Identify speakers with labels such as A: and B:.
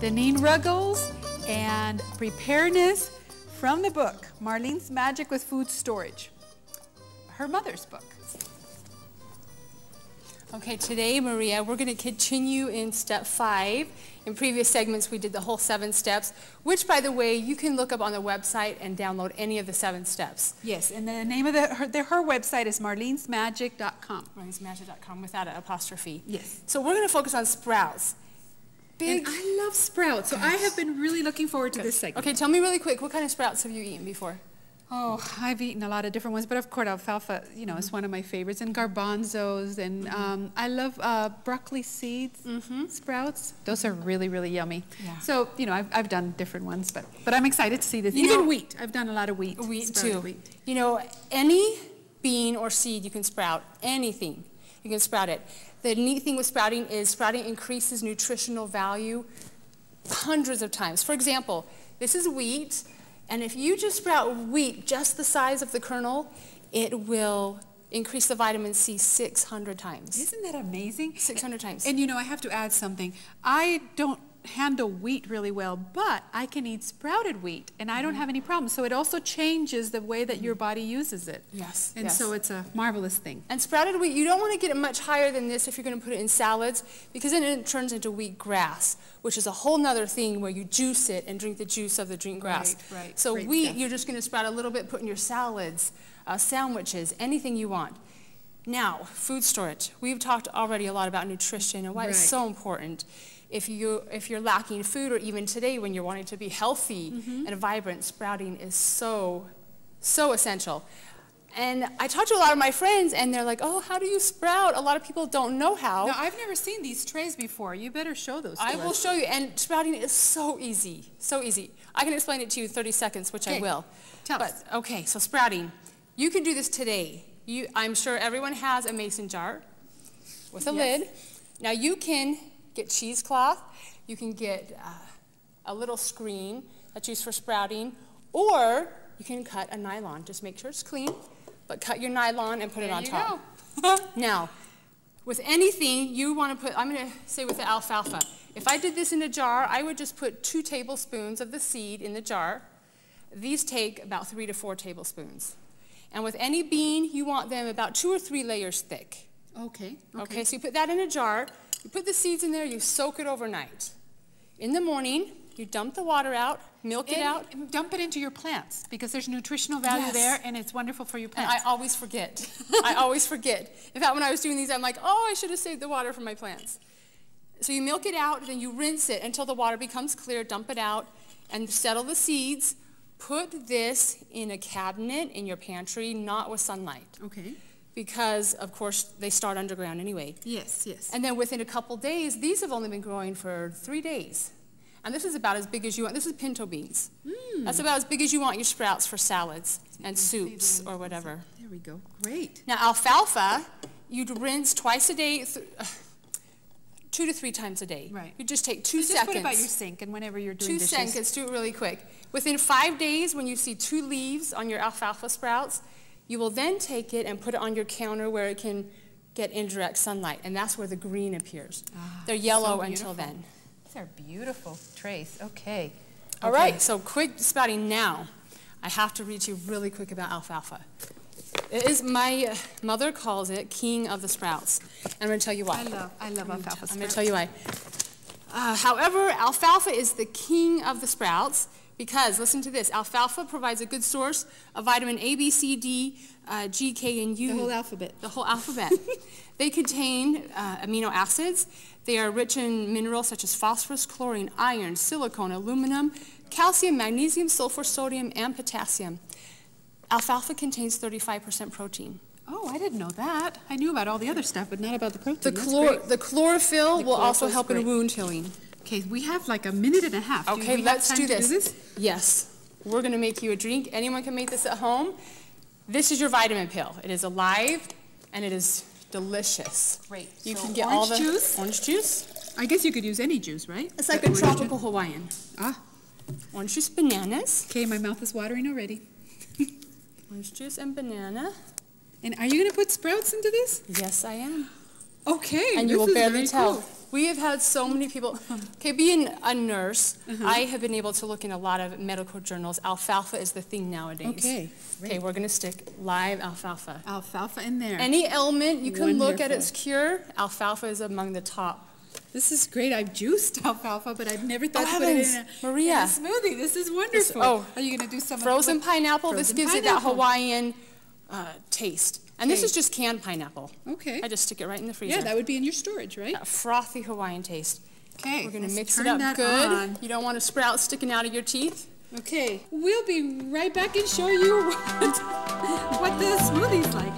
A: Daneen Ruggles, and preparedness from the book, Marlene's Magic with Food Storage, her mother's book.
B: Okay, today, Maria, we're going to continue in step 5. In previous segments, we did the whole 7 steps, which, by the way, you can look up on the website and download any of the 7 steps.
A: Yes, and the name of her website is marlenesmagic.com.
B: Marlenesmagic.com without an apostrophe.
A: Yes.
B: So we're going to focus on sprouts.
A: And I love sprouts, so I have been really looking forward to this segment.
B: Okay, tell me really quick, what kind of sprouts have you eaten before?
A: Oh, I've eaten a lot of different ones, but of course alfalfa, you know, is one of my favorites, and garbanzos, and I love broccoli seeds, sprouts. Those are really, really yummy. Yeah. So, you know, I've done different ones, but I'm excited to see this. Even wheat. I've done a lot of wheat.
B: Wheat too. Wheat. You know, any bean or seed you can sprout, anything, you can sprout it. The neat thing with sprouting is sprouting increases nutritional value hundreds of times. For example, this is wheat. And if you just sprout wheat just the size of the kernel, it will increase the vitamin C 600 times.
A: Isn't that amazing?
B: 600 times.
A: And you know, I have to add something. I don't handle wheat really well, but I can eat sprouted wheat, and I don't have any problems. So it also changes the way that your body uses it.
B: Yes.
A: And so it's a marvelous thing.
B: And sprouted wheat, you don't want to get it much higher than this if you're going to put it in salads, because then it turns into wheat grass, which is a whole nother thing where you juice it and drink the juice of the green grass.
A: Right.
B: So wheat, you're just going to sprout a little bit, put in your salads, sandwiches, anything you want. Now, food storage. We've talked already a lot about nutrition and why it's so important. If you're lacking food, or even today when you're wanting to be healthy and vibrant, sprouting is so essential. And I talk to a lot of my friends, and they're like, oh, how do you sprout? A lot of people don't know how.
A: Now, I've never seen these trays before. You better show those to us.
B: I will show you, and sprouting is so easy, so easy. I can explain it to you in 30 seconds, which I will.
A: Tell us.
B: Okay, so sprouting. You can do this today. I'm sure everyone has a mason jar with a lid. Now, you can get cheesecloth, you can get a little screen that's used for sprouting, or you can cut a nylon. Just make sure it's clean, but cut your nylon and put it on top. Now, with anything you want to put, I'm going to say with the alfalfa, if I did this in a jar, I would just put 2 tablespoons of the seed in the jar. These take about 3 to 4 tablespoons. And with any bean, you want them about 2 or 3 layers thick.
A: Okay.
B: So you put that in a jar. You put the seeds in there, you soak it overnight. In the morning, you dump the water out, milk it out.
A: Dump it into your plants, because there's nutritional value there, and it's wonderful for your plants.
B: And I always forget. I always forget. In fact, when I was doing these, I'm like, oh, I should have saved the water for my plants. So you milk it out, then you rinse it until the water becomes clear, dump it out, and settle the seeds. Put this in a cabinet in your pantry, not with sunlight.
A: Okay.
B: Because, of course, they start underground anyway.
A: Yes.
B: And then within a couple days, these have only been growing for 3 days. And this is about as big as you want. This is pinto beans. That's about as big as you want your sprouts for salads and soups or whatever.
A: There we go. Great.
B: Now, alfalfa, you'd rinse twice a day, 2 to 3 times a day.
A: Right.
B: You just take 2 seconds.
A: Just put it by your sink, and whenever you're doing
B: 2
A: dishes.
B: seconds, do it really quick. Within 5 days, when you see 2 leaves on your alfalfa sprouts, you will then take it and put it on your counter where it can get indirect sunlight, and that's where the green appears. They're yellow until then.
A: These are beautiful trays. Okay.
B: All right, so quick sprouting now. I have to read you really quick about alfalfa. It is, my mother calls it king of the sprouts. And I'm going to tell you why.
A: I love alfalfa sprouts.
B: I'm going to tell you why. However, alfalfa is the king of the sprouts because, listen to this, alfalfa provides a good source of vitamin A, B, C, D, G, K, and U.
A: The whole alphabet.
B: The whole alphabet. They contain amino acids. They are rich in minerals such as phosphorus, chlorine, iron, silicone, aluminum, calcium, magnesium, sulfur, sodium, and potassium. Alfalfa contains 35% protein.
A: Oh, I didn't know that. I knew about all the other stuff, but not about the protein.
B: The chlorophyll will also help in wound healing.
A: Okay, we have like a minute and a half.
B: Okay, let's do this. Yes. We're going to make you a drink. Anyone can make this at home. This is your vitamin pill. It is alive, and it is delicious.
A: Great.
B: You can get all the
A: juice?
B: Orange juice.
A: I guess you could use any juice, right?
B: It's like a tropical Hawaiian.
A: Ah.
B: Orange juice, bananas.
A: Okay, my mouth is watering already.
B: Orange juice and banana.
A: And are you going to put sprouts into this?
B: Yes, I am.
A: Okay.
B: And you will barely tell. Cool. We have had so many people. Okay, being a nurse, I have been able to look in a lot of medical journals. Alfalfa is the thing nowadays.
A: Okay. Great.
B: Okay, we're going to stick live alfalfa.
A: Alfalfa in there.
B: Any ailment you can look at its cure, alfalfa is among the top.
A: This is great. I've juiced alfalfa, but I've never thought to put
B: heavens,
A: it
B: Maria.
A: in a smoothie. This is wonderful. Are you going to do some
B: frozen pineapple? This gives it that Hawaiian taste. And this
A: Okay.
B: is just canned pineapple.
A: Okay.
B: I just stick it right in the freezer.
A: Yeah, that would be in your storage, right?
B: That frothy Hawaiian taste.
A: Okay.
B: We're going to mix
A: turn
B: it up
A: that
B: good.
A: on.
B: You don't want a sprout sticking out of your teeth.
A: Okay. We'll be right back and show you what the smoothie's like.